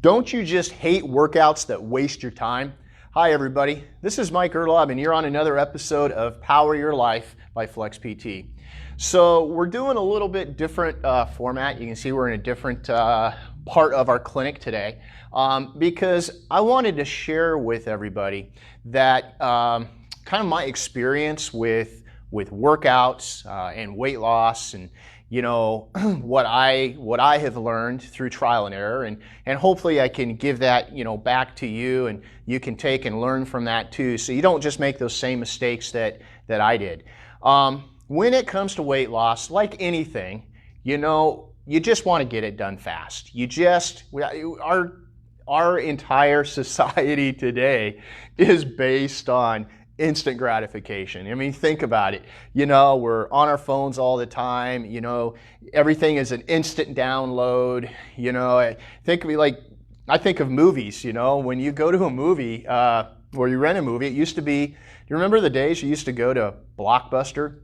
Don't you just hate workouts that waste your time? Hi everybody, this is Mike Erlob and you're on another episode of Power Your Life by Flex PT. So we're doing a little bit different format. You can see we're in a different part of our clinic today because I wanted to share with everybody that kind of my experience with workouts and weight loss, and what I have learned through trial and error, and hopefully I can give that back to you, and you can take and learn from that too, so you don't just make those same mistakes that I did. When it comes to weight loss, like anything, you just want to get it done fast. Our entire society today is based on instant gratification. I mean, think about it. We're on our phones all the time. Everything is an instant download. I think of movies. When you go to a movie or you rent a movie, it used to be, do you remember the days you used to go to Blockbuster?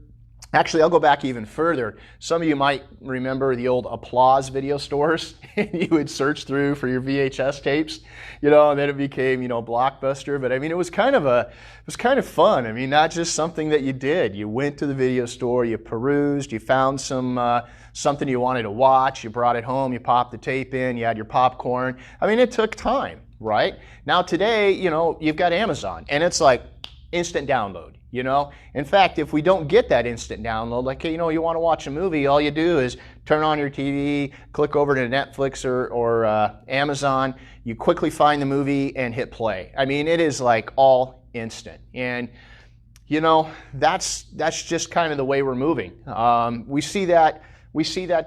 Actually, I'll go back even further. Some of you might remember the old Applause video stores. You would search through for your VHS tapes, and then it became, Blockbuster. But I mean, it was kind of fun. I mean, not just something that you did. You went to the video store, you perused, you found something you wanted to watch, you brought it home, you popped the tape in, you had your popcorn. I mean, it took time, right? Now today, you've got Amazon, and it's like instant download. In fact, if we don't get that instant download, like, you want to watch a movie, all you do is turn on your TV, click over to Netflix or Amazon, you quickly find the movie and hit play. I mean, it is like all instant. And, that's just kind of the way we're moving. We see that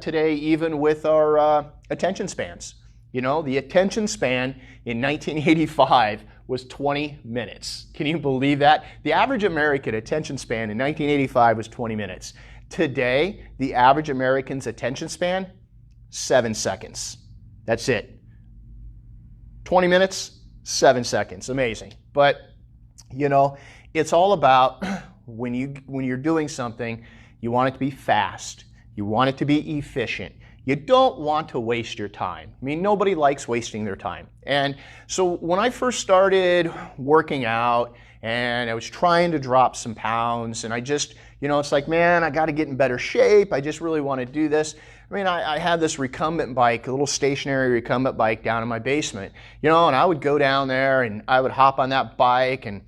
today even with our attention spans. The attention span in 1985 was 20 minutes. Can you believe that? The average American attention span in 1985 was 20 minutes. Today, the average American's attention span, 7 seconds. That's it. 20 minutes, 7 seconds. Amazing. But, it's all about when you're doing something, you want it to be fast. You want it to be efficient. You don't want to waste your time. I mean, nobody likes wasting their time. And so when I first started working out and I was trying to drop some pounds, and I just, it's like, man, I got to get in better shape. I just really want to do this. I mean, I had this recumbent bike, a little stationary recumbent bike down in my basement, and I would go down there and I would hop on that bike, and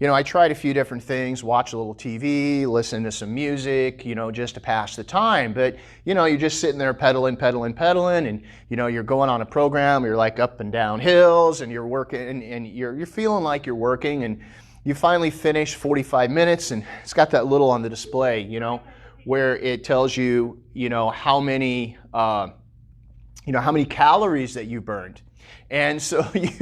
I tried a few different things, watch a little TV, listen to some music, just to pass the time. But, you're just sitting there pedaling, and, you're going on a program, you're like up and down hills, and you're working, and you're feeling like you're working, and you finally finish 45 minutes, and it's got that little on the display, where it tells you, how many calories that you burned. And so you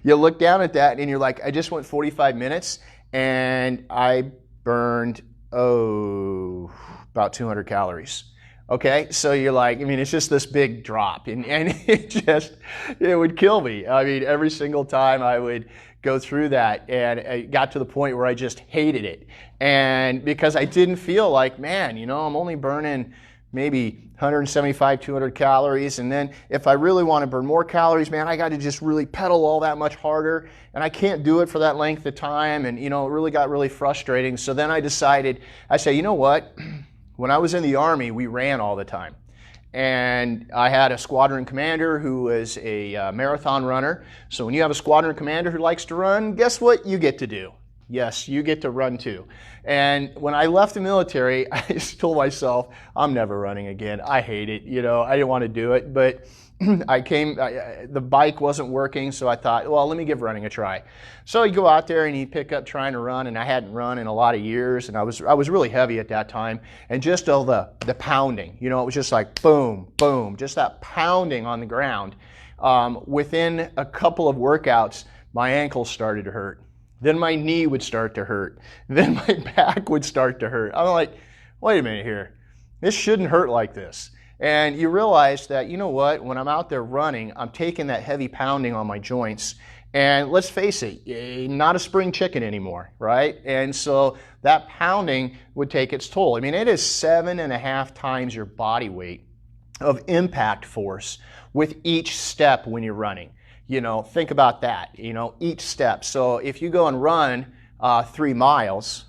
look down at that and you're like, I just went 45 minutes and I burned, about 200 calories. Okay, so you're like, I mean, it's just this big drop, and it would kill me. I mean, every single time I would go through that, and it got to the point where I just hated it. And because I didn't feel like, man, I'm only burning maybe 175, 200 calories. And then if I really want to burn more calories, man, I got to just really pedal all that much harder. And I can't do it for that length of time. And, it really got really frustrating. So then I decided, I said, you know what? When I was in the Army, we ran all the time. And I had a squadron commander who was a marathon runner. So when you have a squadron commander who likes to run, guess what you get to do? Yes, you get to run too. And when I left the military, I just told myself, I'm never running again. I hate it. I didn't want to do it. But the bike wasn't working, so I thought, well, let me give running a try. So you go out there and you pick up trying to run, and I hadn't run in a lot of years, and I was really heavy at that time. And just all the pounding, it was just like boom, boom, just that pounding on the ground. Within a couple of workouts, my ankles started to hurt. Then my knee would start to hurt. Then my back would start to hurt. I'm like, wait a minute here. This shouldn't hurt like this. And you realize that, when I'm out there running, I'm taking that heavy pounding on my joints. And let's face it, not a spring chicken anymore, right? And so that pounding would take its toll. I mean, it is 7.5 times your body weight of impact force with each step when you're running. Think about that, each step. So if you go and run 3 miles,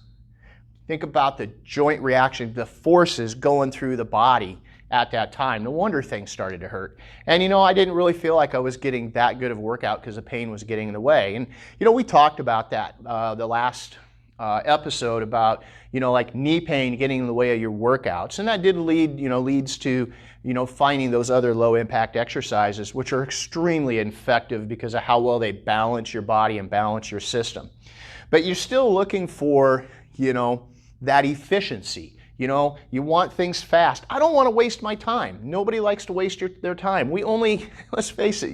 think about the joint reaction, the forces going through the body at that time. No wonder things started to hurt. And I didn't really feel like I was getting that good of a workout because the pain was getting in the way. And we talked about that the last episode about like knee pain getting in the way of your workouts, and that did leads to finding those other low impact exercises, which are extremely effective because of how well they balance your body and balance your system. But you're still looking for that efficiency. You want things fast. I don't want to waste my time. Nobody likes to waste their time. Let's face it,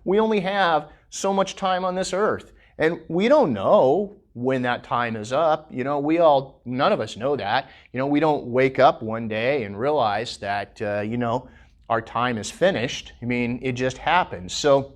we only have so much time on this earth, and we don't know when that time is up. None of us know that. We don't wake up one day and realize that, our time is finished. It just happens. So,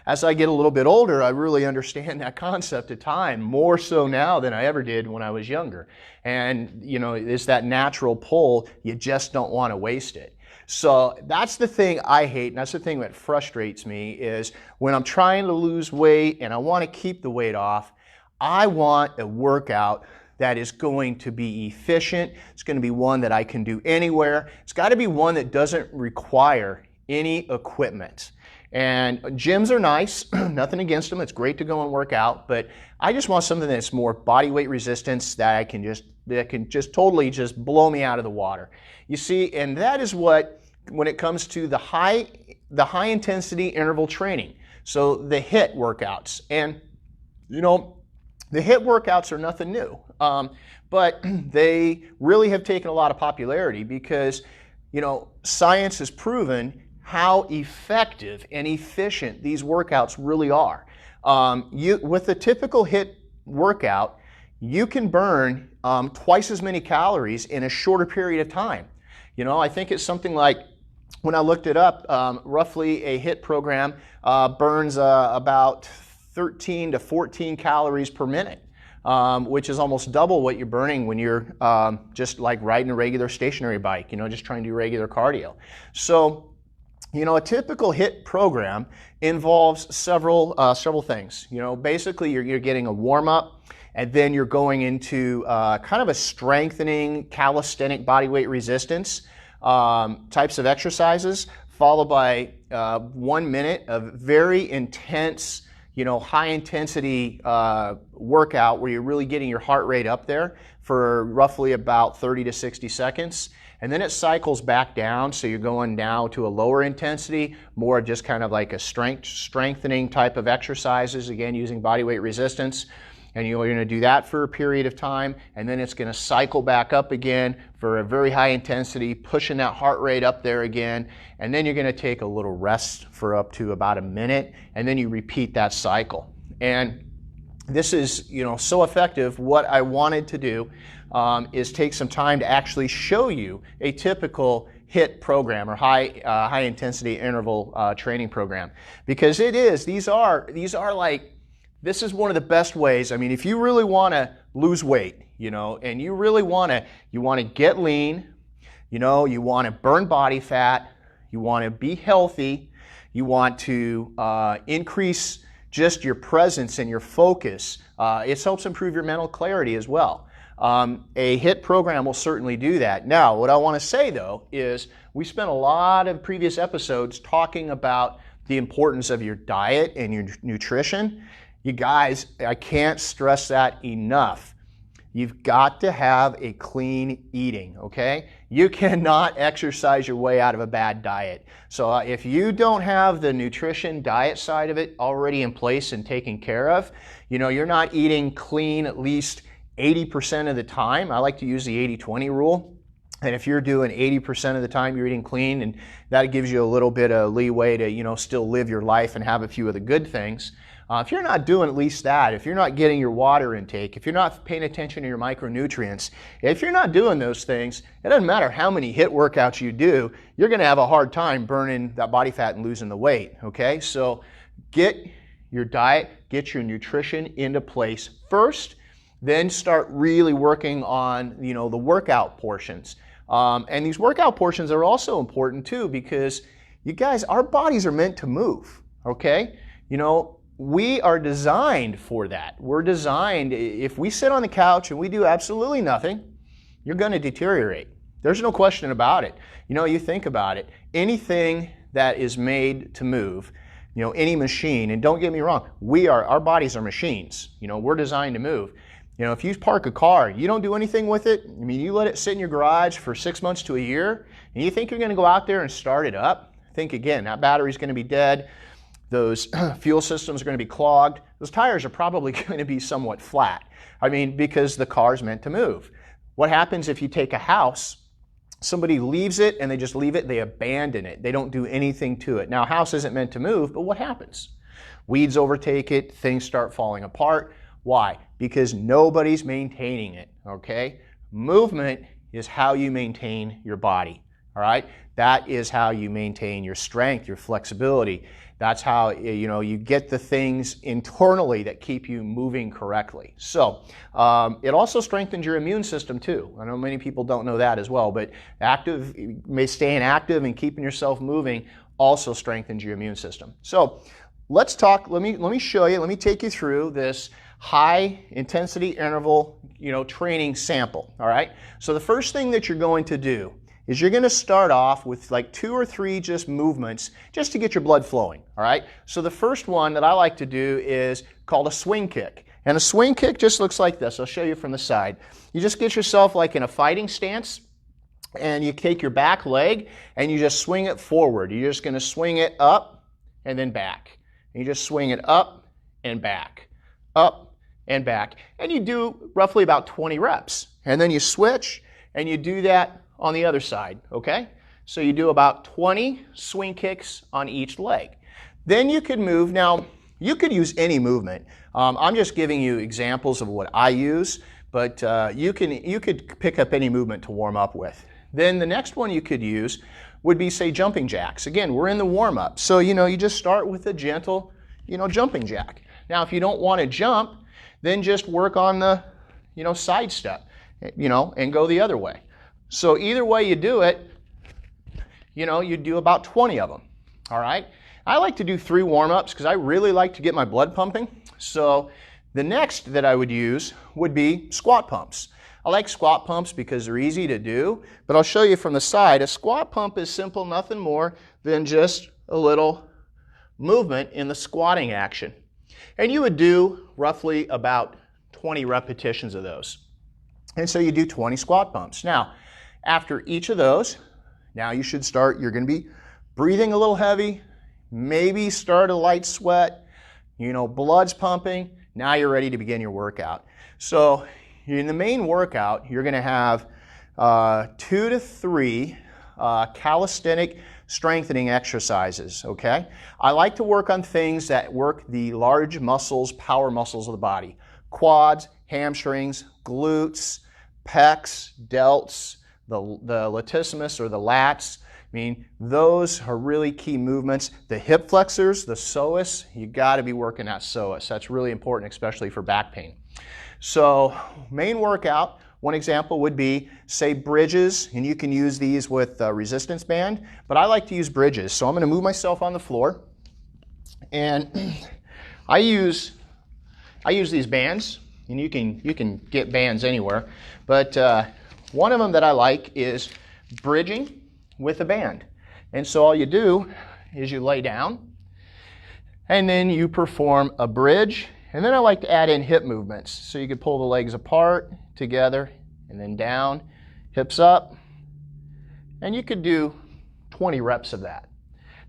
as I get a little bit older, I really understand that concept of time more so now than I ever did when I was younger. And, it's that natural pull. You just don't want to waste it. So that's the thing I hate, and that's the thing that frustrates me, is when I'm trying to lose weight and I want to keep the weight off, I want a workout that is going to be efficient. It's going to be one that I can do anywhere. It's got to be one that doesn't require any equipment. And gyms are nice, nothing against them. It's great to go and work out, but I just want something that's more body weight resistance that can just totally just blow me out of the water. You see, and that is what, when it comes to the high intensity interval training. So the HIIT workouts, and the HIIT workouts are nothing new, but they really have taken a lot of popularity because, science has proven how effective and efficient these workouts really are. With a typical HIIT workout, you can burn twice as many calories in a shorter period of time. I think it's something like, when I looked it up, roughly a HIIT program burns about 13 to 14 calories per minute, which is almost double what you're burning when you're just like riding a regular stationary bike, just trying to do regular cardio. So, a typical HIIT program involves several things. Basically you're getting a warm-up, and then you're going into kind of a strengthening calisthenic body weight resistance types of exercises, followed by 1 minute of very intense, high intensity workout where you're really getting your heart rate up there for roughly about 30 to 60 seconds. And then it cycles back down, so you're going now to a lower intensity, more just kind of like a strengthening type of exercises, again using body weight resistance. And you're going to do that for a period of time, and then it's going to cycle back up again for a very high intensity, pushing that heart rate up there again, and then you're going to take a little rest for up to about a minute, and then you repeat that cycle. And this is, so effective. What I wanted to do is take some time to actually show you a typical HIIT program, or high intensity interval training program, because this is one of the best ways. If you really want to lose weight, and you really want to get lean, you want to burn body fat, you want to be healthy, you want to increase just your presence and your focus. It helps improve your mental clarity as well. A HIIT program will certainly do that. Now, what I want to say though is we spent a lot of previous episodes talking about the importance of your diet and your nutrition. You guys, I can't stress that enough. You've got to have a clean eating, okay? You cannot exercise your way out of a bad diet. So if you don't have the nutrition diet side of it already in place and taken care of, you're not eating clean at least 80% of the time. I like to use the 80-20 rule. And if you're doing 80% of the time you're eating clean, and that gives you a little bit of leeway to, still live your life and have a few of the good things. If you're not doing at least that, if you're not getting your water intake, if you're not paying attention to your micronutrients, if you're not doing those things, it doesn't matter how many HIIT workouts you do, you're going to have a hard time burning that body fat and losing the weight, okay? So get your diet, get your nutrition into place first, then start really working on, the workout portions. And these workout portions are also important too, because you guys, our bodies are meant to move, okay? You know, we are designed for that. We're designed, if we sit on the couch and we do absolutely nothing, you're going to deteriorate. There's no question about it. You know, you think about it, anything that is made to move, you know, any machine, and don't get me wrong, our bodies are machines. You know, we're designed to move. You know, if you park a car, you don't do anything with it, I mean, you let it sit in your garage for 6 months to a year, and you think you're going to go out there and start it up, think again, that battery's going to be dead, those fuel systems are going to be clogged, those tires are probably going to be somewhat flat. I mean, because the car's meant to move. What happens if you take a house, somebody leaves it and they just leave it, they abandon it, they don't do anything to it. Now, a house isn't meant to move, but what happens? Weeds overtake it, things start falling apart. Why? Because nobody's maintaining it, okay? Movement is how you maintain your body, all right? That is how you maintain your strength, your flexibility. That's how, you know, you get the things internally that keep you moving correctly. So it also strengthens your immune system too. I know many people don't know that as well, but staying active and keeping yourself moving also strengthens your immune system. So let's talk, let me show you, let me take you through this high intensity interval, you know, training sample, all right? So the first thing that you're going to do is you're going to start off with like 2 or 3 just movements just to get your blood flowing, all right? So the first one that I like to do is called a swing kick. And a swing kick just looks like this. I'll show you from the side. You just get yourself like in a fighting stance, and you take your back leg and you just swing it forward. You're just going to swing it up and then back. And you just swing it up and back, up and back. And you do roughly about 20 reps. And then you switch and you do that on the other side, okay? So you do about 20 swing kicks on each leg. Then you could move. Now, you could use any movement. I'm just giving you examples of what I use, but you could pick up any movement to warm up with. Then the next one you could use would be, say, jumping jacks. Again, we're in the warm-up. So, you know, you just start with a gentle, you know, jumping jack. Now, if you don't want to jump, then just work on the, you know, side step, you know, and go the other way. So either way you do it, you know, you do about 20 of them, all right? I like to do 3 warm-ups because I really like to get my blood pumping. So the next that I would use would be squat pumps. I like squat pumps because they're easy to do, but I'll show you from the side. A squat pump is simple, nothing more than just a little movement in the squatting action. And you would do roughly about 20 repetitions of those. And so you do 20 squat pumps. Now, after each of those, now you should start, you're going to be breathing a little heavy, maybe start a light sweat, you know, blood's pumping. Now you're ready to begin your workout. So in the main workout, you're going to have 2 to 3 calisthenic strengthening exercises, okay? I like to work on things that work the large muscles, power muscles of the body. Quads, hamstrings, glutes, pecs, delts, the latissimus or the lats. I mean, those are really key movements. The hip flexors, the psoas, you got to be working that psoas. That's really important, especially for back pain. So main workout, one example would be, say, bridges, and you can use these with resistance band, but I like to use bridges. So I'm going to move myself on the floor, and I use these bands, and you can get bands anywhere, but one of them that I like is bridging with a band. And so all you do is you lay down, and then you perform a bridge, and then I like to add in hip movements. So you could pull the legs apart, together, and then down, hips up, and you could do 20 reps of that.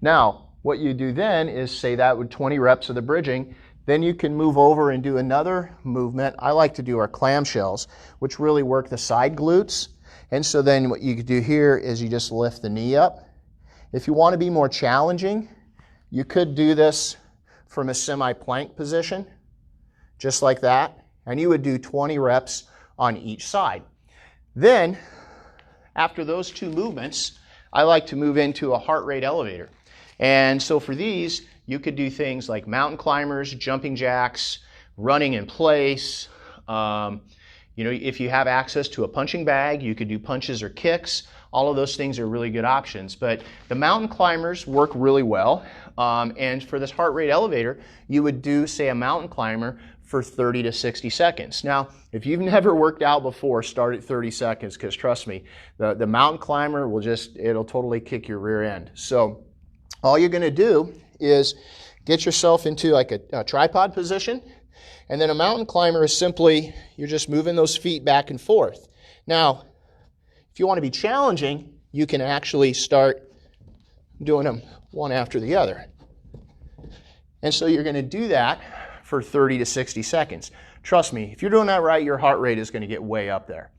Now, what you do then is, say that with 20 reps of the bridging, then you can move over and do another movement. I like to do our clamshells, which really work the side glutes. And so then what you could do here is you just lift the knee up. If you want to be more challenging, you could do this from a semi-plank position, just like that. And you would do 20 reps on each side. Then, after those 2 movements, I like to move into a heart rate elevator. And so for these, you could do things like mountain climbers, jumping jacks, running in place, You know, if you have access to a punching bag, you could do punches or kicks. All of those things are really good options. But the mountain climbers work really well. And for this heart rate elevator, you would do, say, a mountain climber for 30 to 60 seconds. Now, if you've never worked out before, start at 30 seconds, because trust me, the mountain climber will it'll totally kick your rear end. So all you're gonna do is get yourself into like a tripod position, and then a mountain climber is simply, you're just moving those feet back and forth. Now, if you want to be challenging, you can actually start doing them one after the other. And so you're going to do that for 30 to 60 seconds. Trust me, if you're doing that right, your heart rate is going to get way up there.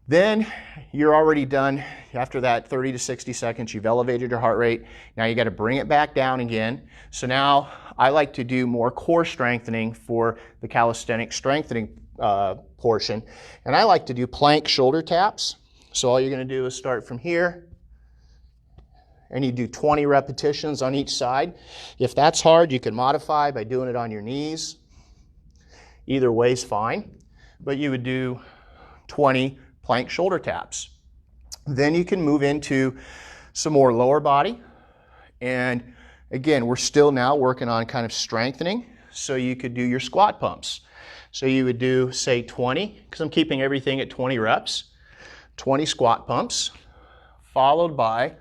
Then you're already done. After that 30 to 60 seconds, you've elevated your heart rate. Now you got to bring it back down again. So now I like to do more core strengthening for the calisthenic strengthening portion. And I like to do plank shoulder taps. So all you're going to do is start from here, and you do 20 repetitions on each side. If that's hard, you can modify by doing it on your knees. Either way is fine, but you would do 20 plank shoulder taps. Then you can move into some more lower body. And again, we're still now working on kind of strengthening. So you could do your squat pumps. So you would do, say, 20, because I'm keeping everything at 20 reps, 20 squat pumps, followed by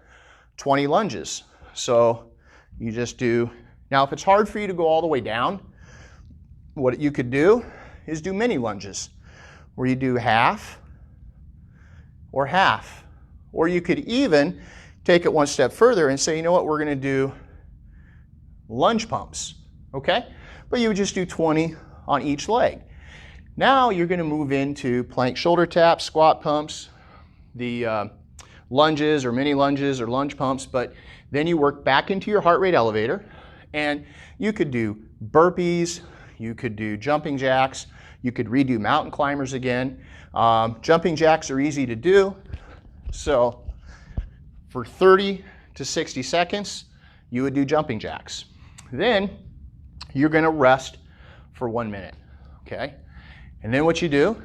20 lunges. So you just do, now if it's hard for you to go all the way down, what you could do is do mini lunges, where you do half, or you could even take it one step further and say, you know what, we're going to do lunge pumps, okay? But you would just do 20 on each leg. Now you're going to move into plank shoulder taps, squat pumps, the lunges or mini lunges or lunge pumps, but then you work back into your heart rate elevator, and you could do burpees, you could do jumping jacks, you could redo mountain climbers again. Jumping jacks are easy to do, so for 30 to 60 seconds, you would do jumping jacks. Then you're going to rest for 1 minute, okay? And then what you do,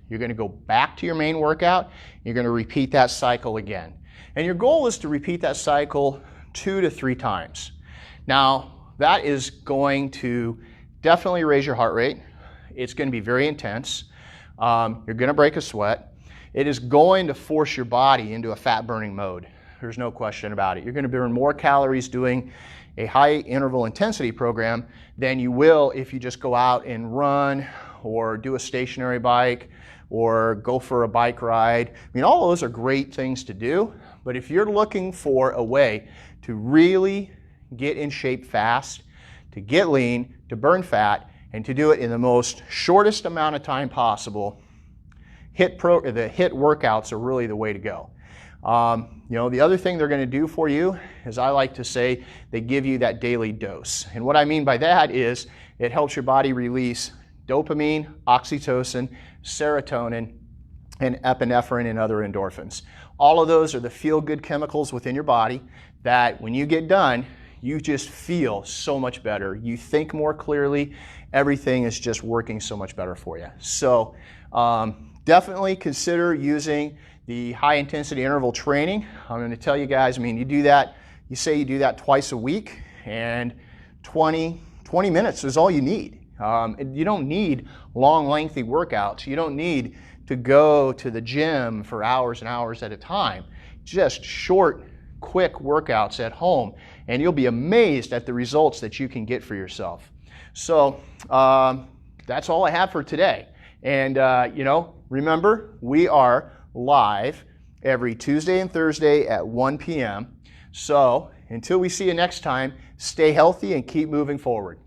you're going to go back to your main workout. You're going to repeat that cycle again. And your goal is to repeat that cycle 2 to 3 times. Now, that is going to definitely raise your heart rate. It's going to be very intense. You're going to break a sweat. It is going to force your body into a fat-burning mode. There's no question about it. You're going to burn more calories doing a high interval intensity program than you will if you just go out and run or do a stationary bike or go for a bike ride. I mean, all those are great things to do, but if you're looking for a way to really get in shape fast, to get lean, to burn fat, and to do it in the most shortest amount of time possible, the HIIT workouts are really the way to go. You know, the other thing they're going to do for you is, I like to say, they give you that daily dose. And what I mean by that is it helps your body release dopamine, oxytocin, serotonin, and epinephrine and other endorphins. All of those are the feel-good chemicals within your body that when you get done, you just feel so much better. You think more clearly. Everything is just working so much better for you. So definitely consider using the high intensity interval training. I'm going to tell you guys, I mean, you do that twice a week, and 20 minutes is all you need. You don't need long, lengthy workouts. You don't need to go to the gym for hours and hours at a time. Just short, quick workouts at home, and you'll be amazed at the results that you can get for yourself. So that's all I have for today. And you know, remember, we are live every Tuesday and Thursday at 1 p.m. So until we see you next time, stay healthy and keep moving forward.